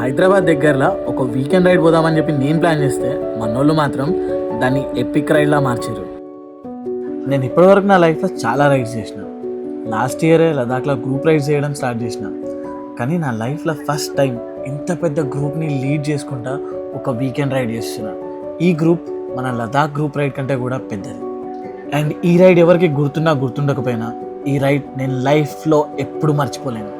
హైదరాబాద్ దగ్గరలో ఒక weekend ride పోదామని చెప్పి నేను ప్లాన్ చేస్తే మనోళ్ళు మాత్రం దాన్ని ఎపిక్ రైడ్లా మార్చారు. నేను ఇప్పటివరకు నా లైఫ్లో చాలా రైడ్స్ చేసిన. లాస్ట్ ఇయరే లదాఖ్లో గ్రూప్ రైడ్స్ చేయడం స్టార్ట్ చేసిన. కానీ నా లైఫ్లో ఫస్ట్ టైం ఇంత పెద్ద గ్రూప్ని లీడ్ చేసుకుంటా ఒక వీకెండ్ రైడ్ చేస్తున్నా. ఈ గ్రూప్ మన లదాఖ్ గ్రూప్ రైడ్ కంటే కూడా పెద్దది. అండ్ ఈ రైడ్ ఎవరికి గుర్తున్నా గుర్తుండకపోయినా ఈ రైడ్ నేను లైఫ్లో ఎప్పుడు మర్చిపోలేను.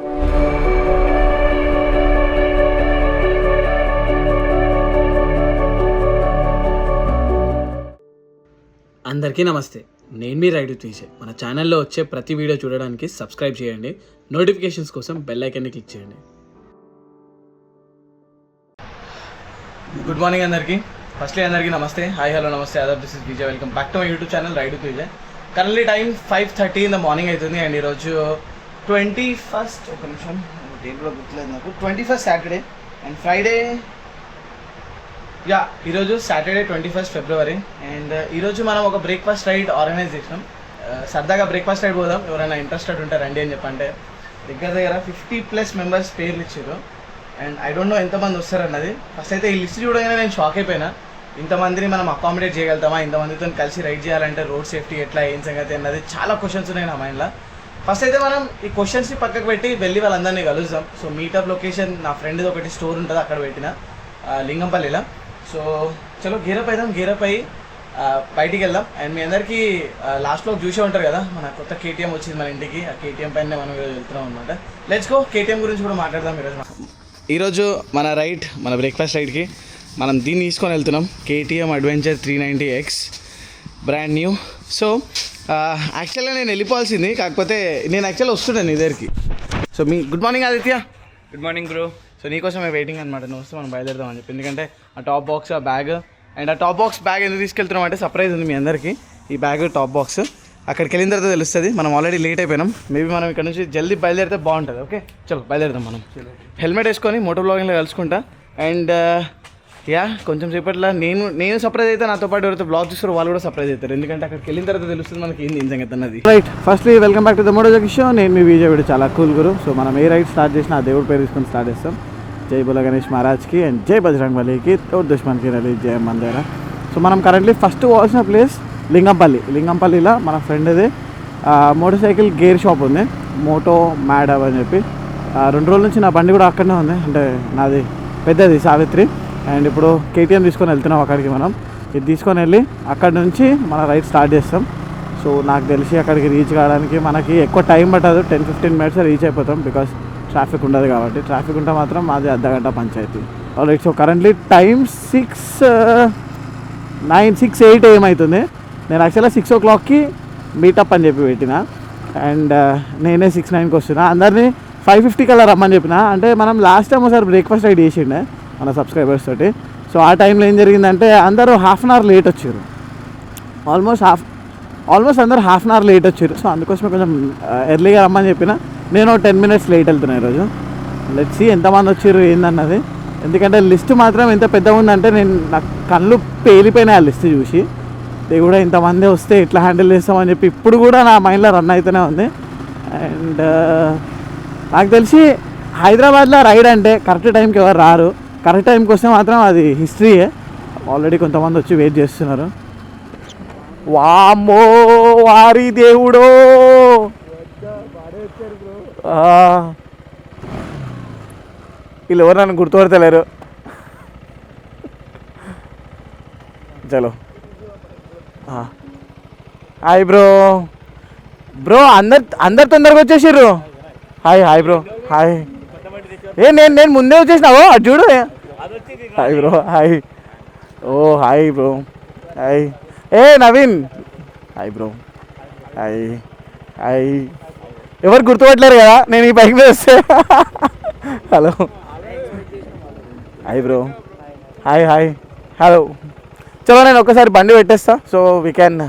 అందరికీ నమస్తే, నేను మీ రైడ్ తీసే. మన ఛానల్లో వచ్చే ప్రతి వీడియో చూడడానికి సబ్స్క్రైబ్ చేయండి. నోటిఫికేషన్స్ కోసం బెల్ ఐకాన్ని క్లిక్ చేయండి. గుడ్ మార్నింగ్ అందరికీ. ఫస్ట్లీ అందరికీ నమస్తే, హాయ్ హలో నమస్తే, ఆదాబ్, this is Vijay. Welcome back to my YouTube channel ride Vijay. Currently time 5:30 in the morning అవుతుంది. అండ్ ఈరోజు 21st, ఒక నిమిషం డేట్ కూడా గుర్తులేదు నాకు, 21st సాటర్డే అండ్ ఫ్రైడే. ఈరోజు సాటర్డే 21st February. అండ్ ఈరోజు మనం ఒక బ్రేక్ఫాస్ట్ రైడ్ ఆర్గనైజ్ చేసినాం. సరదాగా బ్రేక్ఫాస్ట్ రైడ్ పోదాం, ఎవరైనా ఇంట్రెస్టెడ్ ఉంటే రండి అని చెప్పంటే దగ్గర 50+ మెంబర్స్ పేర్లు ఇచ్చారు. అండ్ ఐ డోంట్ నో ఎంతమంది వస్తారన్నది. ఫస్ట్ అయితే ఈ లిస్ట్ చూడగానే నేను షాక్ అయిపోయినా. ఇంతమందిని మనం అకామిడేట్ చేయగలుగుతామా, ఇంతమందితో కలిసి రైడ్ చేయాలంటే రోడ్ సేఫ్టీ ఎట్లా, ఏం సంగతి అన్నది చాలా క్వశ్చన్స్ ఉన్నాయి నా మైండ్లో. ఫస్ట్ అయితే మనం ఈ క్వశ్చన్స్ని పక్కకు పెట్టి వెళ్ళి వాళ్ళందరినీ కలుద్దాం. సో మీటప్ లొకేషన్ నా ఫ్రెండ్ది ఒకటి స్టోర్ ఉంటుంది, అక్కడ పెట్టిన లింగంపల్లిలో. సో చలో గేరప్ అయిదాం, గేరప్ అయ్యి బయటికి వెళ్దాం. అండ్ మీ అందరికీ లాస్ట్లో చూసే ఉంటారు కదా, మన కొత్త KTM వచ్చింది మన ఇంటికి. ఆ KTM పైన మనం ఈరోజు వెళ్తున్నాం అనమాట. లెట్స్ గో, KTM గురించి కూడా మాట్లాడదాం ఈరోజు. మన రైడ్, మన బ్రేక్ఫాస్ట్ రైడ్కి మనం దీన్ని తీసుకొని వెళ్తున్నాం. KTM Adventure 390X brand new. So యాక్చువల్గా నేను వెళ్ళిపోవాల్సింది, కాకపోతే నేను యాక్చువల్గా వస్తున్నాను నీ దగ్గరికి. So good morning Aditya. Good morning bro. So నీకోసమే వెయిటింగ్ అనమాట, నువ్వు వస్తే మనం బయలుదేరదాం అని చెప్పి. ఎందుకంటే ఆ టాప్ బాక్స్, ఆ బ్యాగ్, అండ్ ఆ టాప్ బాక్స్ బ్యాగ్ ఎందుకు తీసుకెళ్తున్నాం అంటే సర్ప్రైజ్ ఉంది మీ అందరికీ. ఈ బ్యాగ్, టాప్ బాక్స్ అక్కడికి వెళ్ళిన తర్వాత తెలుస్తుంది. మనం ఆల్రెడీ లేట్ అయిపోయినాం. మేబీ మనం ఇక్కడ నుంచి జల్దీ బయలుదేరితే బాగుంటుంది. ఓకే చలో బయలుదేరదాం మనం. హెల్మెట్ వేసుకొని మోటో బ్లాగింగ్లో కలుసుకుంటా. అండ్ కొంచెం సేపట్లో నేను సర్ప్రైజ్ అయితే, నాతో పాటు ఎవరైతే బ్లాగ్ చూస్తారో వాళ్ళు కూడా సర్ప్రైజ్ అవుతారు. ఎందుకంటే అక్కడికి వెళ్ళిన తర్వాత తెలుస్తుంది మనకి ఏంది ఏం సంగతి అన్నది. Right, firstly welcome back to the moto jockey show. నేను మీ విజయ్. వీడు చాలా కూల్ గురు. సో మనం ఏ రైడ్ స్టార్ట్ చేసినా ఆ దేవుడి పేరు తీసుకొని స్టార్ట్ చేస్తాం. జై బోలా గణేష్ మహారాజ్కి అండ్ జై బజరంగ్ బలికి, తోడు దుష్మన్కి రలి జయ మందేరా. సో మనం కరెంట్లీ ఫస్ట్ పోవాల్సిన ప్లేస్ లింగంపల్లిలో మన ఫ్రెండ్ది మోటార్ సైకిల్ గేర్ షాప్ ఉంది, మోటో మ్యాడవ్ అని చెప్పి. 2 రోజుల నుంచి నా బండి కూడా అక్కడనే ఉంది, అంటే నాది పెద్దది సావిత్రి. అండ్ ఇప్పుడు KTM తీసుకొని వెళ్తున్నాం అక్కడికి. మనం ఇది తీసుకొని వెళ్ళి అక్కడి నుంచి మన రైడ్ స్టార్ట్ చేస్తాం. సో నాకు తెలిసి అక్కడికి రీచ్ కావడానికి మనకి ఎక్కువ టైం పట్టదు, 10-15 minutes రీచ్ అయిపోతాం. బికాస్ ట్రాఫిక్ ఉండదు కాబట్టి. ట్రాఫిక్ ఉంటే మాత్రం మాది అర్ధగంట పంచాయతీ. ఆల్రైట్, సో కరెంట్లీ టైం 6:08 ఏమవుతుంది. నేను యాక్చువల్గా 6 o'clockకి మీటప్ అని చెప్పి పెట్టిన. అండ్ నేనే 6:09కి వస్తున్నా. అందరినీ 5:50 కల్లా రమ్మని చెప్పిన. అంటే మనం లాస్ట్ టైం ఒకసారి బ్రేక్ఫాస్ట్ రైడ్ చేసిండే మన సబ్స్క్రైబర్స్ తోటి. సో ఆ టైంలో ఏం జరిగిందంటే అందరూ ½ an hour లేట్ వచ్చారు. ఆల్మోస్ట్ అందరూ ½ an hour లేట్ వచ్చారు. సో అందుకోసమే కొంచెం ఎర్లీగా రమ్మని చెప్పిన. నేను 10 minutes లేట్ వెళ్తున్నాను ఈరోజు. లెట్స్ సీ ఎంతమంది వచ్చారు ఏందన్నది. ఎందుకంటే లిస్ట్ మాత్రం ఎంత పెద్దగా ఉందంటే నాకు కళ్ళు పేలిపోయినాయి ఆ లిస్ట్ చూసి. కూడా ఇంతమంది వస్తే ఎట్లా హ్యాండిల్ చేస్తామని చెప్పి ఇప్పుడు కూడా నా మైండ్లో రన్ అవుతూనే ఉంది. అండ్ నాకు తెలిసి హైదరాబాద్లో రైడ్ అంటే కరెక్ట్ టైంకి ఎవరు రారు. కరెక్ట్ టైంకి వస్తే మాత్రం అది హిస్టరీయే. ఆల్రెడీ కొంతమంది వచ్చి వెయిట్ చేస్తున్నారు. వామ్మో వారి దేవుడో, వీళ్ళు ఎవరు నన్ను గుర్తుపడతలేరు. చలో హాయ్ బ్రో. అందరు తొందరగా వచ్చేసారు. Hi bro. హాయ్. నేను ముందే వచ్చేసినావు, అటు చూడు. Hi bro. Hi. Oh hi bro. Hi. Naveen. Hi bro. Hi. ఎవరు గుర్తుపట్టలేరు కదా నేను ఈ బైక్ మీద వస్తే. Hello. Hi bro. Hi. Hello. చలో నేను ఒక్కసారి బండి పెట్టేస్తా. So we can.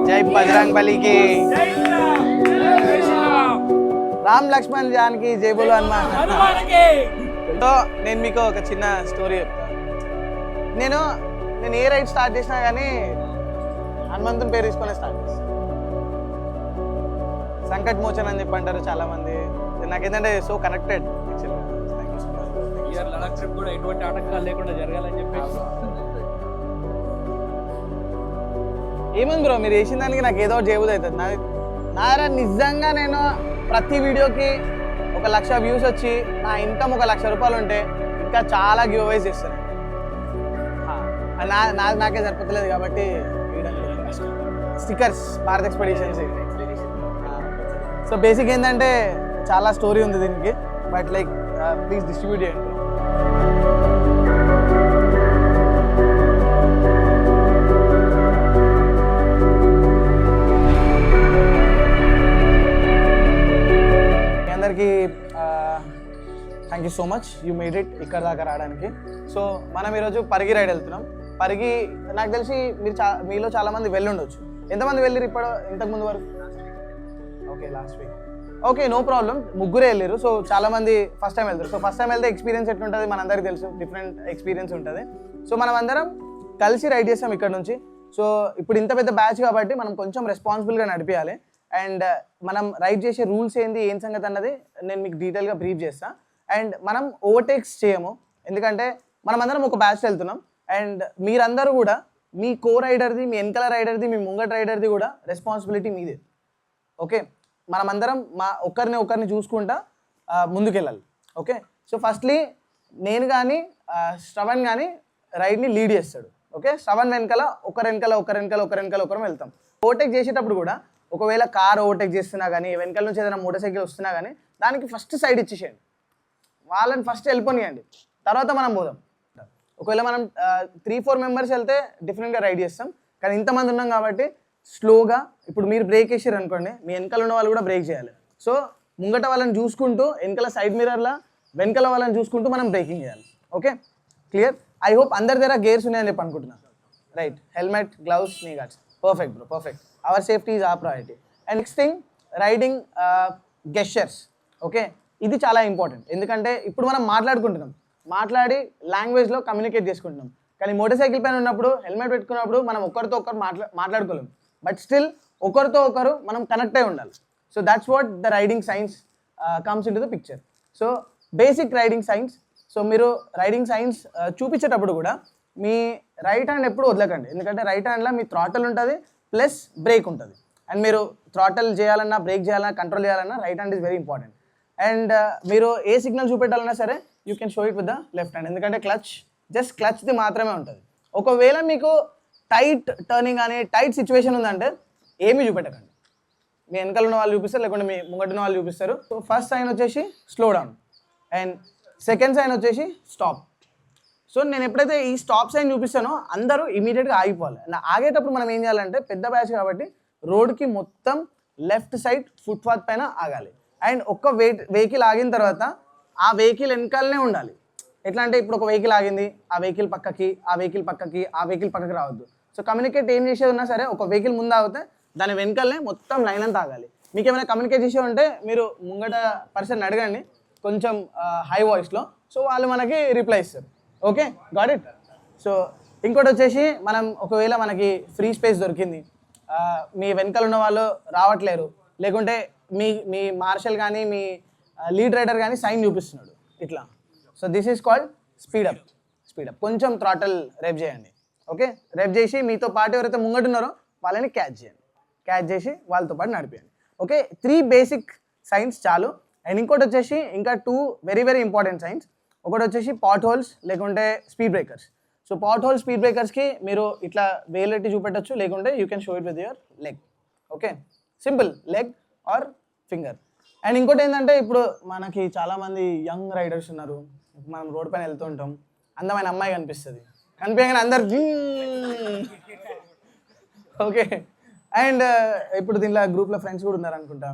జై బజరంగ్ బలికి. రామ్ లక్ష్మణ్ జానకి జై బోలో హనుమాన్. సో నేను మీకు ఒక చిన్న స్టోరీ చెప్తాను. నేను ఏ రైడ్ స్టార్ట్ చేసినా కానీ హనుమంతుని పేరు తీసుకొని స్టార్ట్ చేస్తాను. సంకట్ మోచన్ అని చెప్పి అంటారు చాలా మంది. నాకేంటంటే సో కనెక్టెడ్ లడాక్ ట్రిప్ కూడా ఎటువంటి ఆటంకాలు లేకుండా జరగాలని చెప్పేసి. ఏముంది బ్రో, మీరు చేసిన దానికి నాకు ఏదో ఒకటి చేయబుద్ధి అవుతుంది. నారా నిజంగా నేను ప్రతి వీడియోకి 1,00,000 వ్యూస్ వచ్చి నా ఇన్కమ్ 1,00,000 రూపాయలు ఉంటే ఇంకా చాలా గివ్ అవేస్ చేస్తాను. నాకే సరిపోతలేదు కాబట్టి stickers Bharat expeditions. So basic ఏంటంటే చాలా స్టోరీ ఉంది దీనికి, బట్ లైక్ ప్లీజ్ డిస్ట్రిబ్యూట్ చేయండి. అందరికీ thank you so much, you made it ఇక్కడ దాకా రావడానికి. సో మనం ఈరోజు పరిగి రైడ్ వెళ్తున్నాం. పరిగి నాకు తెలిసి మీలో చాలామంది వెళ్ళుండొచ్చు. ఎంతమంది వెళ్ళారు ఇంతకుముందు వరకు? Okay, last week. Okay, no problem, ముగ్గురే వెళ్ళారు. సో చాలామంది ఫస్ట్ టైం వెళ్తారు. సో ఫస్ట్ టైం వెళ్తే ఎక్స్పీరియన్స్ ఎట్లుంటుంది మనందరికీ తెలుసు, డిఫరెంట్ ఎక్స్పీరియన్స్ ఉంటుంది. సో మనం అందరం కలిసి రైడ్ చేస్తాం ఇక్కడ నుంచి. సో ఇప్పుడు ఇంత పెద్ద బ్యాచ్ కాబట్టి మనం కొంచెం రెస్పాన్సిబుల్గా నడిపించాలి. అండ్ మనం రైడ్ చేసే రూల్స్ ఏంది, ఏం సంగతి అన్నది నేను మీకు డీటెయిల్గా బ్రీఫ్ చేస్తాను. అండ్ మనం ఓవర్టేక్స్ చేయము, ఎందుకంటే మనం అందరం ఒక బ్యాచ్ వెళ్తున్నాం. అండ్ మీరందరూ కూడా మీ కో రైడర్ది, మీ వెనకాల రైడర్ది, మీ ముంగట రైడర్ది కూడా రెస్పాన్సిబిలిటీ మీదే. ఓకే, మనమందరం ఒకరిని చూసుకుంటా ముందుకెళ్ళాలి. ఓకే, సో ఫస్ట్లీ నేను కానీ శ్రవణ్ కానీ రైడ్ని లీడ్ చేస్తాడు. ఓకే, శ్రవణ్ వెనకాల ఒకరు వెళ్తాం. ఓవర్టేక్ చేసేటప్పుడు కూడా ఒకవేళ కార్ ఓవర్టేక్ చేస్తున్నా కానీ, వెనకాల నుంచి ఏదైనా మోటార్ సైకిల్ వస్తున్నా కానీ దానికి ఫస్ట్ సైడ్ ఇచ్చేసేయండి, వాళ్ళని ఫస్ట్ వెళ్ళిపోనియండి, తర్వాత మనం పోదాం. ఒకవేళ మనం 3-4 మెంబర్స్ వెళ్తే డిఫరెంట్గా రైడ్ చేస్తాం, కానీ ఇంతమంది ఉన్నాం కాబట్టి స్లోగా. ఇప్పుడు మీరు బ్రేక్ వేసారు అనుకోండి, మీ వెనకాల ఉన్న వాళ్ళు కూడా బ్రేక్ చేయాలి. సో ముంగట వాళ్ళని చూసుకుంటూ, వెనకాల సైడ్ మిర్రర్లా వెనకాల వాళ్ళని చూసుకుంటూ మనం బ్రేకింగ్ చేయాలి. Okay, clear? ఐ హోప్ అందరి దగ్గర గేర్స్ ఉన్నాయని చెప్పి అనుకుంటున్నాను. రైట్, హెల్మెట్, గ్లౌస్, నీ guards. Perfect bro, perfect. Hour safety is our priority. And next thing, riding gestures. Okay, ఇది చాలా ఇంపార్టెంట్. ఎందుకంటే ఇప్పుడు మనం మాట్లాడి లాంగ్వేజ్లో కమ్యూనికేట్ చేసుకుంటున్నాం. కానీ మోటార్ సైకిల్ పైన ఉన్నప్పుడు, హెల్మెట్ పెట్టుకున్నప్పుడు మనం ఒకరితో ఒకరు మాట్లాడుకోలేం. బట్ స్టిల్ ఒకరితో ఒకరు మనం కనెక్ట్ అయి ఉండాలి. So that's what the riding science comes in to the picture. So basic riding science. So మీరు రైడింగ్ సైన్స్ చూపించేటప్పుడు కూడా మీ రైట్ హ్యాండ్ ఎప్పుడు వదలకండి, ఎందుకంటే రైట్ హ్యాండ్లో మీ థ్రాటల్ ఉంటుంది ప్లస్ బ్రేక్ ఉంటుంది. అండ్ మీరు థ్రాటల్ చేయాలన్నా, బ్రేక్ చేయాలన్నా, కంట్రోల్ చేయాలన్నా right hand is very important. And మీరు ఏ సిగ్నల్ చూపెట్టాలన్నా సరే you can show it with the left hand, ఎందుకంటే క్లచ్ది మాత్రమే ఉంటుంది. ఒకవేళ మీకు టైట్ టర్నింగ్ కానీ టైట్ సిచ్యువేషన్ ఉందంటే ఏమీ చూపెట్టకండి, మీ వెనకాల ఉన్న వాళ్ళు చూపిస్తారు, లేకుంటే మీ ముంగట ఉన్న వాళ్ళు చూపిస్తారు. సో ఫస్ట్ సైన్ వచ్చేసి slow down and second sign వచ్చేసి స్టాప్. సో నేను ఎప్పుడైతే ఈ స్టాప్ సైన్ చూపిస్తానో అందరూ ఇమీడియట్గా ఆగిపోవాలి. ఆగేటప్పుడు మనం ఏం చేయాలంటే, పెద్ద బ్యాచ్ కాబట్టి రోడ్కి మొత్తం లెఫ్ట్ సైడ్ ఫుట్పాత్ పైన ఆగాలి. అండ్ ఒక్క వెహికల్ ఆగిన తర్వాత ఆ వెహికల్ వెనకాలనే ఉండాలి. ఎట్లా అంటే ఇప్పుడు ఒక వెహికల్ ఆగింది, ఆ వెహికల్ పక్కకి రావద్దు. సో కమ్యూనికేట్ ఏం చేసేది ఉన్నా సరే, ఒక వెహికల్ ముందు ఆగితే దాని వెనకాలనే మొత్తం లైన్ అంతా ఆగాలి. మీకు ఏమైనా కమ్యూనికేట్ చేసే ఉంటే మీరు ముంగట పర్సన్ అడగండి కొంచెం హై వాయిస్లో, సో వాళ్ళు మనకి రిప్లై ఇస్తారు. Okay, got it. సో ఇంకోటి వచ్చేసి, మనం ఒకవేళ మనకి ఫ్రీ స్పేస్ దొరికింది, మీ వెనకాల ఉన్న వాళ్ళు రావట్లేరు, లేకుంటే మీ మార్షల్ కానీ మీ లీడ్ రైడర్ కానీ సైన్ చూపిస్తున్నాడు ఇట్లా, so this is called speed up. కొంచెం థ్రాటల్ రేప్ చేయండి. ఓకే, రేప్ చేసి మీతో పాటు ఎవరైతే ముంగటున్నారో వాళ్ళని క్యాచ్ చేసి వాళ్ళతో పాటు నడిపేయండి. ఓకే, 3 బేసిక్ సైన్స్ చాలు. అండ్ ఇంకోటి వచ్చేసి ఇంకా 2 వెరీ వెరీ ఇంపార్టెంట్ సైన్స్. ఒకటి వచ్చేసి పాట్ హోల్స్ లేకుంటే speed breakers. So pot hole speed బ్రేకర్స్కి మీరు ఇట్లా వేలెట్టి చూపెట్టచ్చు, లేకుంటే you can show it with your leg. Okay, simple, leg or finger. And ఇంకోటి ఏంటంటే, ఇప్పుడు మనకి చాలామంది యంగ్ రైడర్స్ ఉన్నారు. మనం రోడ్ పైన వెళ్తూ ఉంటాం, అందమైన అమ్మాయి కనిపించగానే అందరు ఓకే. అండ్ ఇప్పుడు దీనిలో గ్రూప్లో ఫ్రెండ్స్ కూడా ఉన్నారు అనుకుంటా.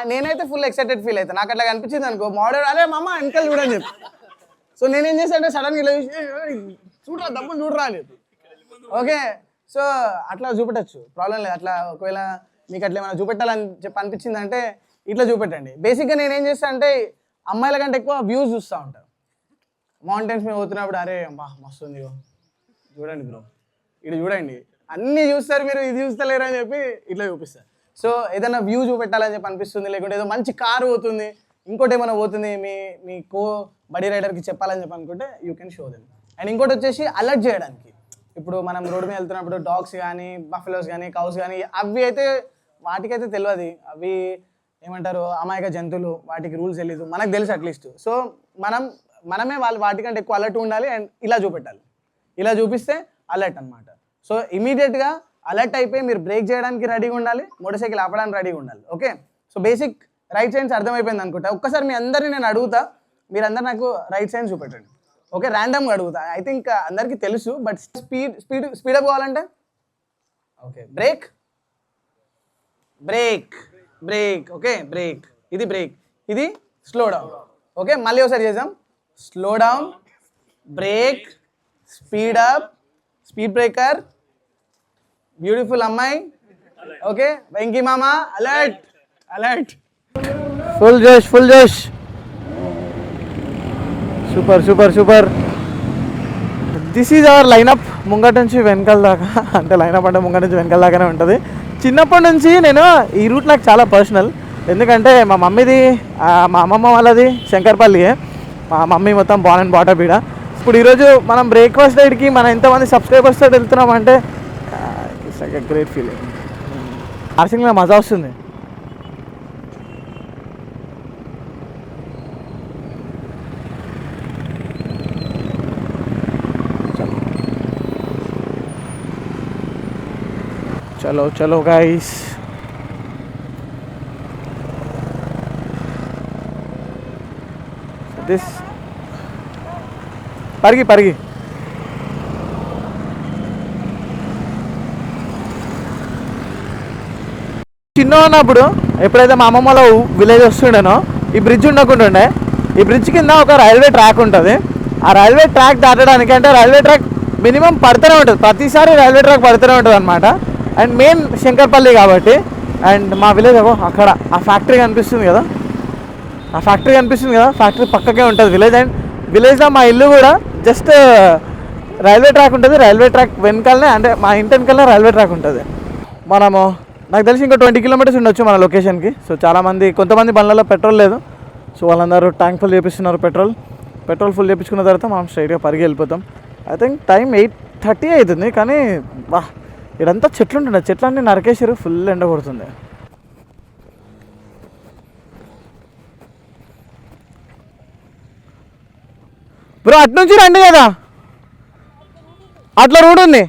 నేనైతే ఫుల్ ఎక్సైటెడ్ ఫీల్ అవుతాను. నాకు అట్లా కనిపించింది అనుకో, మోడల్ అరే మమ్మ వెనకాల చూడని చెప్పి. సో నేనేం చేశానంటే సడన్గా ఇలా చూడరా దమ్ముని చూడరా అని చెప్పి. ఓకే, సో అట్లా చూపెట్టచ్చు, ప్రాబ్లం లేదు. అట్లా ఒకవేళ మీకు అట్లా ఏమైనా చూపెట్టాలని చెప్పి అనిపించింది అంటే ఇట్లా చూపెట్టండి. బేసిక్గా నేను ఏం చేస్తాను అంటే అమ్మాయిల కంటే ఎక్కువ వ్యూస్ చూస్తూ ఉంటాను. మౌంటైన్స్ మీద పోతున్నప్పుడు అరే బా మస్తు ఉంది చూడండి బ్రో, ఇటు చూడండి, అన్నీ చూస్తారు మీరు, ఇది చూస్తలేరు అని చెప్పి ఇట్లా చూపిస్తారు. సో ఏదైనా వ్యూ చూపెట్టాలని చెప్పి అనిపిస్తుంది, లేకుంటే ఏదో మంచి కారు పోతుంది, ఇంకోటి ఏమైనా పోతుంది, మీ బడీ రైడర్కి చెప్పాలని చెప్పి అనుకుంటే you can show them. And ఇంకోటి వచ్చేసి అలర్ట్ చేయడానికి. ఇప్పుడు మనం రోడ్డు మీద వెళ్తున్నప్పుడు డాగ్స్ కానీ బఫెలోస్ కానీ కౌస్ కానీ అవి అయితే వాటికైతే తెలియదు, అవి ఏమంటారు అమాయక జంతువులు, వాటికి రూల్స్ తెలీదు, మనకు తెలుసు అట్లీస్ట్. సో మనమే వాటికంటే ఎక్కువ అలర్ట్ ఉండాలి అండ్ ఇలా చూపెట్టాలి. ఇలా చూపిస్తే అలర్ట్ అనమాట. సో ఇమీడియట్గా అలర్ట్ అయిపోయి మీరు బ్రేక్ చేయడానికి రెడీగా ఉండాలి, మోటార్ సైకిల్ ఆపడానికి రెడీగా ఉండాలి. Okay, so basic right science అర్థమైపోయింది అనుకుంటా. ఒక్కసారి మీ అందరినీ నేను అడుగుతా, మీరందరూ నాకు రైట్ సైన్స్ చూపెట్టండి. ఓకే, ర్యాండమ్గా అడుగుతా. ఐ థింక్ అందరికీ తెలుసు, బట్ స్పీడప్ కావాలంటే okay break break break. Okay break, ఇది బ్రేక్, ఇది స్లో డౌన్. ఓకే మళ్ళీ ఒకసారి చేద్దాం. Slow down, break, speed up, speed breaker. Beautiful అమ్మాయి. ఓకే వెంకీ మామ అలర్ట్ అలర్ట్. ఫుల్ జోష్ ఫుల్ జోష్. Super super super. This is our lineup ముంగట నుంచి వెనకాల దాకా. అంటే లైనప్ అంటే ముంగట నుంచి వెనకాల దాకానే ఉంటుంది. చిన్నప్పటి నుంచి నేను ఈ రూట్ నాకు చాలా పర్సనల్, ఎందుకంటే మా మమ్మీది మా అమ్మమ్మ వాళ్ళది శంకర్పల్లియే. మా మమ్మీ మొత్తం బాన్ అండ్ బాటా బీడ. ఇప్పుడు ఈరోజు మనం బ్రేక్ఫాస్ట్ రైడ్కి మనం ఎంతమంది సబ్స్క్రైబర్స్ తోటి వెళ్తున్నామంటే it's like a great feeling. హార్సింగ్లో మజా వస్తుంది. चलो चलो गाइस. this పరిగి చిన్న ఉన్నప్పుడు ఎప్పుడైతే మా అమ్మమ్మ వాళ్ళ విలేజ్ వస్తుండేనో ఈ బ్రిడ్జ్ ఉండకుంటుండే. ఈ బ్రిడ్జ్ కింద ఒక రైల్వే ట్రాక్ ఉంటుంది. ఆ రైల్వే ట్రాక్ దాటడానికి అంటే రైల్వే ట్రాక్ మినిమం పడుతూనే ఉంటుంది, ప్రతిసారి రైల్వే ట్రాక్ పడుతూనే ఉంటుంది అనమాట. అండ్ మెయిన్ శంకర్పల్లి కాబట్టి. అండ్ మా విలేజ్ అక్కడ ఆ ఫ్యాక్టరీ కనిపిస్తుంది కదా, ఫ్యాక్టరీ పక్కకే ఉంటుంది విలేజ్. అండ్ విలేజ్లో మా ఇల్లు కూడా జస్ట్ రైల్వే ట్రాక్ ఉంటుంది. రైల్వే ట్రాక్ వెనకాలనే, అంటే మా ఇంటి వెనకాలనే రైల్వే ట్రాక్ ఉంటుంది. మనము నాకు తెలిసి ఇంకా 20 కిలోమీటర్స్ ఉండొచ్చు మన లొకేషన్కి. సో కొంతమంది బండ్లలో పెట్రోల్ లేదు. సో వాళ్ళందరూ ట్యాంక్ ఫుల్ చేపిస్తున్నారు. పెట్రోల్ ఫుల్ చేయించుకున్న తర్వాత మనం స్ట్రైట్గా పరిగి వెళ్ళిపోతాం. ఐ థింక్ టైం 8:30 అవుతుంది. కానీ బా ఇదంతా చెట్లు ఉంటుండే, చెట్లన్నీ నరకేసారు, ఫుల్ ఎండ కొడుతుంది. బ్రో అటు నుంచి రండి కదా, అట్లా రోడ్ ఉంది,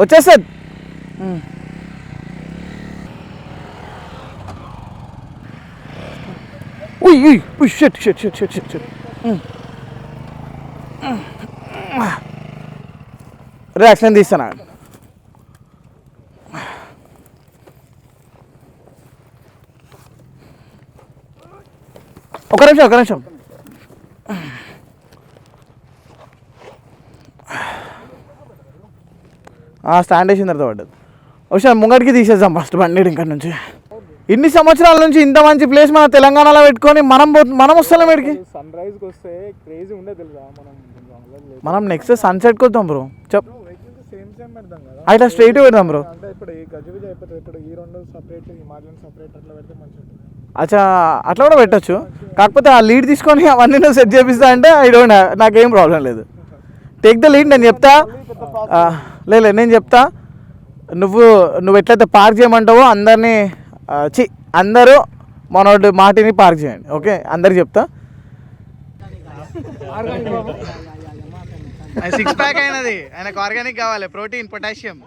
వచ్చేస్తుంది. షట్ రియాక్షన్ తీస్తాను. ఒక నిమిషం స్టాండ్ వేసిన తర్వాత పడ్డది. ఒకసారి ముంగడికి తీసేద్దాం ఫస్ట్ బండి ఇక్కడ నుంచి. ఇన్ని సంవత్సరాల నుంచి ఇంత మంచి ప్లేస్ మన తెలంగాణలో పెట్టుకొని మనం వస్తాం వీడికి. సన్ రైజ్కి వస్తే క్రేజీ ఉండే తెలుసా. మనం నెక్స్ట్ సన్సెట్కి వద్దాం బ్రో. అట్లా స్ట్రైట్ పెడదాం బ్రో. అచ్చా అట్లా కూడా పెట్టచ్చు. కాకపోతే ఆ లీడ్ తీసుకొని అవన్నీ నువ్వు సెట్ చేపిస్తా అంటే నాకేం ప్రాబ్లం లేదు. Take the lead. నేను చెప్తా, నేను చెప్తా. నువ్వు ఎట్లయితే పార్క్ చేయమంటావో అందరూ మనోడు మాటిని పార్క్ చేయండి. ఓకే అందరికి చెప్తా. 6 ప్యాక్ అయినది, ఆయనకు ఆర్గానిక్ కావాలి, ప్రోటీన్, పొటాషియం.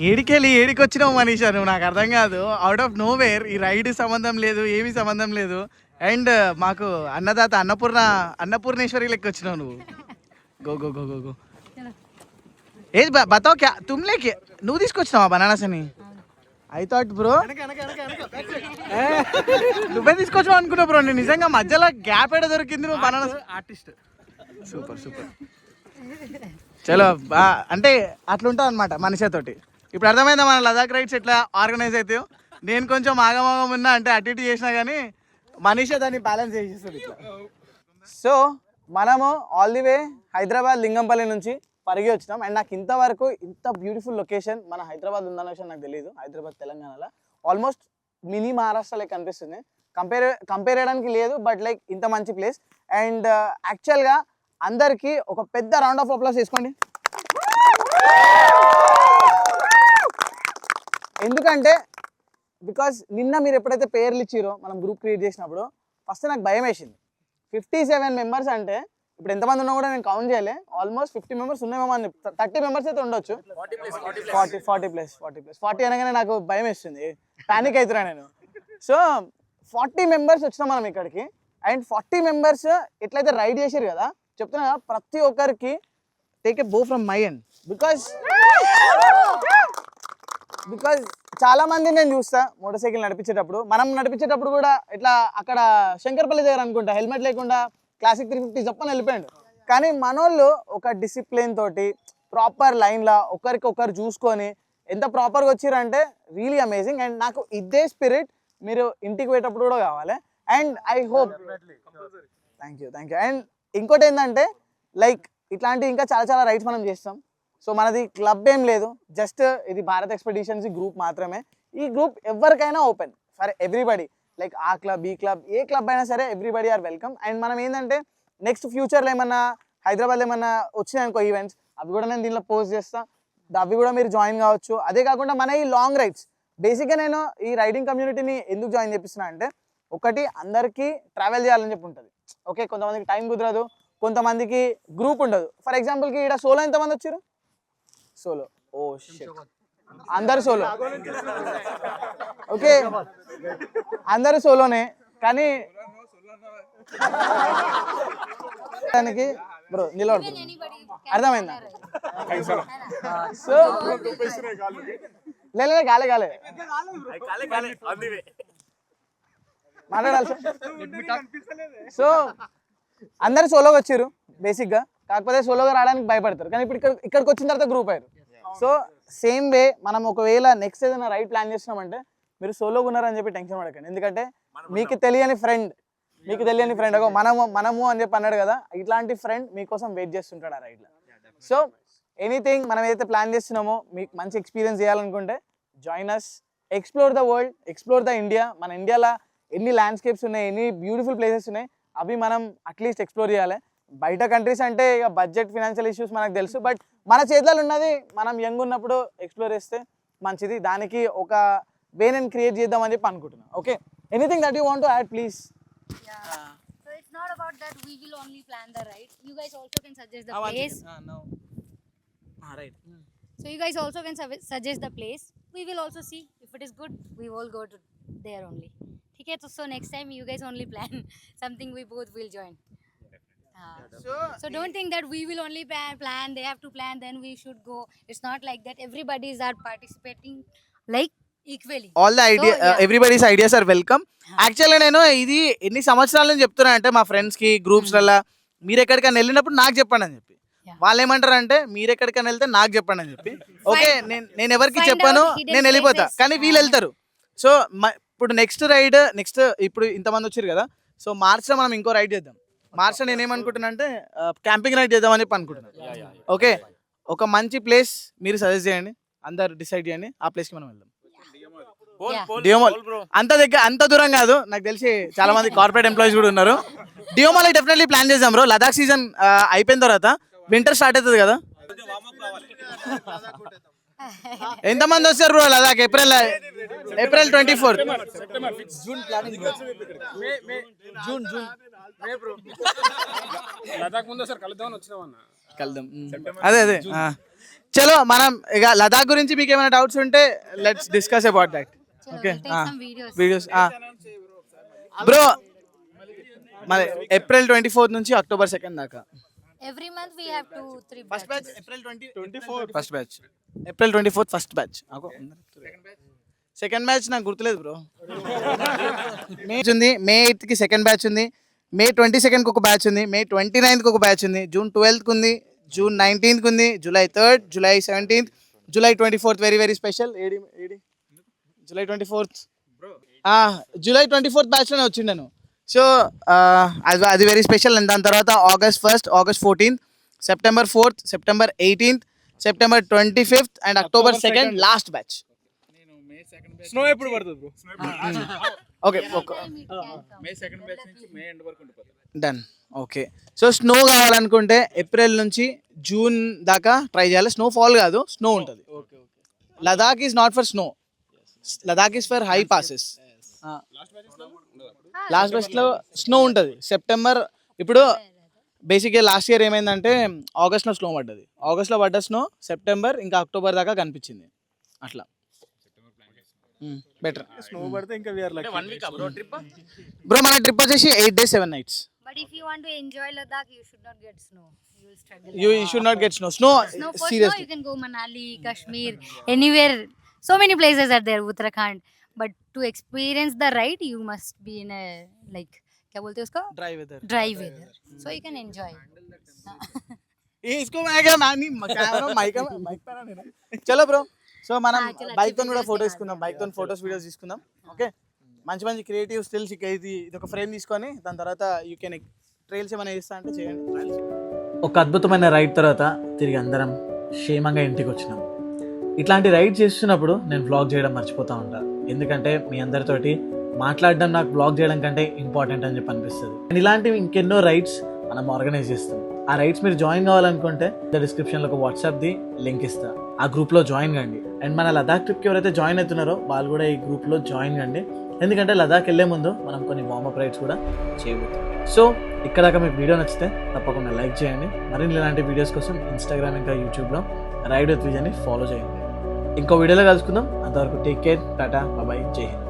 ఏడికి వచ్చినావు మనీషా నువ్వు, నాకు అర్థం కాదు. Out of know where. ఈ రైడ్ సంబంధం లేదు, ఏమీ సంబంధం లేదు. అండ్ మాకు అన్నదాత అన్నపూర్ణేశ్వరి లెక్క వచ్చినావు నువ్వు. గో ఏ బతావు క్యా తుమ్ లేకే నువ్వు తీసుకొచ్చినావా బనానాస్ అని? ఐ థాట్ బ్రో నువ్వే తీసుకొచ్చావు అనుకున్నావు బ్రో. నేను నిజంగా మధ్యలో గ్యాప్ ఏడ దొరికింది. నువ్వు బనానాస్ ఆర్టిస్ట్. సూపర్ చలో. అంటే అట్లా ఉంటుంది అనమాట మనిషితోటి. ఇప్పుడు అర్థమైందా మన లదాఖ్ రైడ్స్ ఎట్లా ఆర్గనైజ్ అవుతాయో. నేను కొంచెం ఆగమాగం ఉన్నా అంటే అటు ఇటు చేసినా కానీ మనీషా దాన్ని బ్యాలెన్స్ చేసేస్తుంది ఇట్లా. సో మనము all the way Hyderabad Lingampally నుంచి పరిగి వచ్చినాం. అండ్ నాకు ఇంతవరకు ఇంత బ్యూటిఫుల్ లొకేషన్ మన హైదరాబాద్ ఉందన్న విషయం నాకు తెలియదు. హైదరాబాద్ తెలంగాణలో ఆల్మోస్ట్ మినీ మహారాష్ట్ర లైక్ కనిపిస్తుంది. కంపేర్ చేయడానికి లేదు, బట్ లైక్ ఇంత మంచి ప్లేస్. అండ్ యాక్చువల్గా అందరికీ ఒక పెద్ద రౌండ్ ఆఫ్ అప్లాస్ తీసుకోండి. ఎందుకంటే బికాస్ నిన్న మీరు ఎప్పుడైతే పేర్లు ఇచ్చిరో మనం గ్రూప్ క్రియేట్ చేసినప్పుడు ఫస్ట్ నాకు భయం వేసింది. 57 మెంబర్స్ అంటే ఇప్పుడు ఎంతమంది ఉన్నా కూడా నేను కౌంట్ చేయలే. ఆల్మోస్ట్ 50 మెంబర్స్ ఉన్నామేమో అని 30 మెంబర్స్ అయితే ఉండొచ్చు. 40 అనగానే నాకు భయం వేస్తుంది, ప్యానిక్ అవుతున్నా నేను. సో 40 మెంబర్స్ వచ్చినాం మనం ఇక్కడికి. అండ్ 40 మెంబర్స్ ఎట్లయితే రైడ్ చేసారు కదా, చెప్తున్నా ప్రతి ఒక్కరికి టేక్ ఏ బో ఫ్రమ్ మై ఎండ్. బికాజ్ చాలా మంది నేను చూస్తా మోటార్ సైకిల్ నడిపించేటప్పుడు, మనం నడిపించేటప్పుడు కూడా ఇట్లా అక్కడ శంకర్పల్లి దగ్గర అనుకుంటా హెల్మెట్ లేకుండా క్లాసిక్ 350 చెప్పని వెళ్ళిపోయాడు. కానీ మనోళ్ళు ఒక డిసిప్లిన్ తోటి ప్రాపర్ లైన్లో ఒకరికొకరు చూసుకొని ఎంత ప్రాపర్గా వచ్చిరంటే రియలీ అమేజింగ్. అండ్ నాకు ఇదే స్పిరిట్ మీరు ఇంటికి పోయేటప్పుడు కూడా కావాలి. And I hope thank you. And ఇంకోటి ఏంటంటే లైక్ ఇట్లాంటి ఇంకా చాలా చాలా రైడ్స్ మనం చేస్తాం. సో మనది క్లబ్ ఏం లేదు, జస్ట్ ఇది భారత్ ఎక్స్పెడిషన్స్ గ్రూప్ మాత్రమే. ఈ గ్రూప్ ఎవరికైనా ఓపెన్ ఫర్ ఎవ్రీబడి. లైక్ ఆ క్లబ్ ఈ క్లబ్ ఏ క్లబ్ అయినా సరే ఎవ్రీబడి ఆర్ వెల్కమ్. అండ్ మనం ఏంటంటే నెక్స్ట్ ఫ్యూచర్లో ఏమన్నా హైదరాబాద్లో ఏమన్నా వచ్చినాయనుకో ఈవెంట్స్, అవి కూడా నేను దీనిలో పోస్ట్ చేస్తాను, అవి కూడా మీరు జాయిన్ కావచ్చు. అదే కాకుండా మన ఈ లాంగ్ రైడ్స్, బేసిక్గా నేను ఈ రైడింగ్ కమ్యూనిటీని ఎందుకు జాయిన్ చేపిస్తున్నా అంటే ఒకటి అందరికీ ట్రావెల్ చేయాలని చెప్పి ఉంటుంది. ఓకే, కొంతమందికి టైం కుదరదు, కొంతమందికి గ్రూప్ ఉండదు. ఫర్ ఎగ్జాంపుల్కి ఇక్కడ సోలో ఎంతమంది వచ్చారు? సోలో, ఓ షిట్, అందరు సోలో. ఓకే, అందరు సోలోనే. కానీ దానికి బ్రో నిలబడు, అర్థమైందా? సో లే కాలే మాట్లాడాలి సార్. సో అందరు సోలోగా వచ్చారు బేసిక్గా, కాకపోతే సోలోగా రావడానికి భయపడతారు. కానీ ఇప్పుడు ఇక్కడికి వచ్చిన తర్వాత గ్రూప్ అయ్యారు. సో సేమ్ వే మనం ఒకవేళ నెక్స్ట్ ఏదైనా రైడ్ ప్లాన్ చేస్తున్నామంటే మీరు సోలోగా ఉన్నారని చెప్పి టెన్షన్ పడకండి. ఎందుకంటే మీకు తెలియని ఫ్రెండ్ ఒక మనము అని చెప్పి అన్నాడు కదా, ఇట్లాంటి ఫ్రెండ్ మీకోసం వెయిట్ చేస్తుంటాడు ఆ రైడ్లో. సో ఎనీథింగ్ మనం ఏదైతే ప్లాన్ చేస్తున్నామో మీకు మంచి ఎక్స్పీరియన్స్ చేయాలనుకుంటే join us, explore the world, explore the India. మన ఇండియాలో ఎన్ని ల్యాండ్స్కేప్స్ ఉన్నాయి, ఎన్ని బ్యూటిఫుల్ ప్లేసెస్ ఉన్నాయి, అవి మనం అట్లీస్ట్ ఎక్స్ప్లోర్ చేయాలి. బయట కంట్రీస్ అంటే ఇక బడ్జెట్ ఫినాన్షియల్ ఇష్యూస్ మనకు తెలుసు, బట్ మన చేతుల్లో ఉన్నది మనం యంగ్ ఉన్నప్పుడు ఎక్స్ప్లోర్ చేస్తే మంచిది. దానికి ఒక వే నేను క్రియేట్ చేద్దామని చెప్పి అనుకుంటున్నాను. Okay, anything that you want to add please. So it's not about that we will only plan the ride. You guys also can suggest the place. Right. So you guys also can suggest the place. We will also see if it is good. We will go to there only. Okay, so next time you guys only plan something, we both will join. So don't think that we will only plan, they have to plan, then we should go. It's not like that. Everybody is participating like equally. All the idea, everybody's ideas are welcome. యాక్చువల్గా నేను ఇది ఎన్ని సంవత్సరాల నుంచి చెప్తున్నా అంటే మా ఫ్రెండ్స్కి గ్రూప్స్లలో మీరు ఎక్కడికైనా వెళ్ళినప్పుడు నాకు చెప్పండి అని చెప్పి, వాళ్ళు ఏమంటారు అంటే మీరు ఎక్కడికైనా వెళ్తే నాకు చెప్పండి అని చెప్పి. ఓకే, నేను ఎవరికి చెప్పాను, నేను వెళ్ళిపోతా, కానీ వీళ్ళు వెళ్తారు. సో ఇప్పుడు నెక్స్ట్ ఇప్పుడు ఇంతమంది వచ్చారు కదా, సో మార్చ్లో మనం ఇంకో రైడ్ చేద్దాం. మార్చ్లో నేనేమనుకుంటున్నా అంటే క్యాంపింగ్ రైడ్ చేద్దామని చెప్పి అనుకుంటున్నాను. ఓకే, ఒక మంచి ప్లేస్ మీరు సజెస్ట్ చేయండి, అందరు డిసైడ్ చేయండి, ఆ ప్లేస్కి మనం వెళ్దాం. డియోమాల్ అంత దూరం కాదు, నాకు తెలిసి చాలా మంది కార్పొరేట్ ఎంప్లాయీస్ కూడా ఉన్నారు. డియోమాల్ డెఫినెట్లీ ప్లాన్ చేద్దాం బ్రో. లదాఖ్ సీజన్ అయిపోయిన తర్వాత వింటర్ స్టార్ట్ అవుతుంది కదా, ఎంతమంది వస్తారు బ్రో లదాఖ్? ఏప్రిల్ 24. కలుద్దాం. అదే చలో మనం ఇక లదాఖ్ గురించి మీకు ఏమైనా డౌట్స్ ఉంటే let's discuss about that. Okay, videos bro మన ఏప్రిల్ 24 నుంచి అక్టోబర్ 2 దాకా. Every month we have 2-3 first batch April 24 first batch, April 24 first batch. Second batch నాకు గుర్తులేదు బ్రో. మే 8కి సెకండ్ బ్యాచ్ ఉంది, మే 22కి ఒక బ్యాచ్ ఉంది, మే 29కి ఒక బ్యాచ్ ఉంది, జూన్ 12కి ఉంది, జూన్ 19కి ఉంది, July 3rd, July 17th, July 24th very very special. ఏడి జూలై 24th జూలై 24th బ్యాచ్లోనే వచ్చిండాను. సో అది వెరీ స్పెషల్. అండ్ దాని తర్వాత August 1st, August 14th, September 4th, September 18th, September 25th and October 2nd last batch. Snow ఎప్పుడు పడుతుంది bro? Okay done. Okay so snow కావాలనుకుంటే April నుంచి June దాకా ట్రై చేయాలి. స్నో ఫాల్ కాదు, స్నో ఉంటుంది. Ladakh is not for snow, Ladakh is for high passes. Last బెస్ట్లో snow ఉంటుంది సెప్టెంబర్. ఇప్పుడు బేసిక్గా లాస్ట్ ఇయర్ ఏమైందంటే ఆగస్ట్లో స్నో పడ్డది. ఆగస్ట్లో పడ్డ స్నో సెప్టెంబర్ ఇంకా అక్టోబర్ దాకా కనిపించింది. అట్లా బెటర్. స్నో పడితే ఇంకా వీఆర్ లైక్ బ్రో మన ట్రిప్ వచ్చేసి 8 days 7 nights. But if you want to enjoy Ladakh, you should not get snow. You will struggle. You should not get snow. Snow Snow for sure, seriously. you can go Manali, Kashmir, anywhere. So many places are there, Uttarakhand. But to experience the ride, you must be in a like, क्या बोलते हैं उसको? Dry weather. Dry weather. So you can enjoy. इसको मैं क्या many camera mic पे ना. चलो ब्रो. సో మనం బైక్ తో కూడా ఫోటో తీసుకుందాం. బైక్ తో ఫోటోస్ వీడియోస్ తీసుకుందాం. ఓకే మంచి మంచి క్రియేటివ్ స్టిల్స్. ఇది ఒక ఫ్రేమ్ తీసుకొని దాని తర్వాత యూ కెన్ ట్రైల్స్ ఏమైనా చేస్తా అంటే చేయండి. ఒక అద్భుతమైన రైడ్ తర్వాత తిరిగి అందరం క్షేమంగా ఇంటికి వచ్చినాం. ఇట్లాంటి రైడ్ చేస్తున్నప్పుడు నేను వ్లాగ్ చేయడం మర్చిపోతూ ఉంటాను. ఎందుకంటే మీ అందరితోటి మాట్లాడడం నాకు వ్లాగ్ చేయడం కంటే ఇంపార్టెంట్ అని చెప్పి అనిపిస్తుంది. అండ్ ఇలాంటివి ఇంకెన్నో రైడ్స్ మనం ఆర్గనైజ్ చేస్తాం. ఆ రైడ్స్ మీరు జాయిన్ కావాలనుకుంటే డిస్క్రిప్షన్లో ఒక వాట్సాప్ది లింక్ ఇస్తా. ఆ గ్రూప్లో జాయిన్ కండి. అండ్ మన లదాఖ్ ట్రిప్కి ఎవరైతే జాయిన్ అవుతున్నారో వాళ్ళు కూడా ఈ గ్రూప్లో జాయిన్ కండి. ఎందుకంటే లదాఖ్ వెళ్ళే ముందు మనం కొన్ని వార్మప్ రైడ్స్ కూడా చేయబోతాం. సో ఇక్కడ దాకా మీకు వీడియో నచ్చితే తప్పకుండా లైక్ చేయండి. మరిన్ని ఇలాంటి వీడియోస్ కోసం ఇన్స్టాగ్రామ్ ఇంకా యూట్యూబ్లో రైడ్ విత్ విజన్ని ఫాలో చేయండి. ఇంకో వీడియోలో కలుసుకుందాం. అంతవరకు టేక్ కేర్, టాటా, బాయ్, జై హింద్.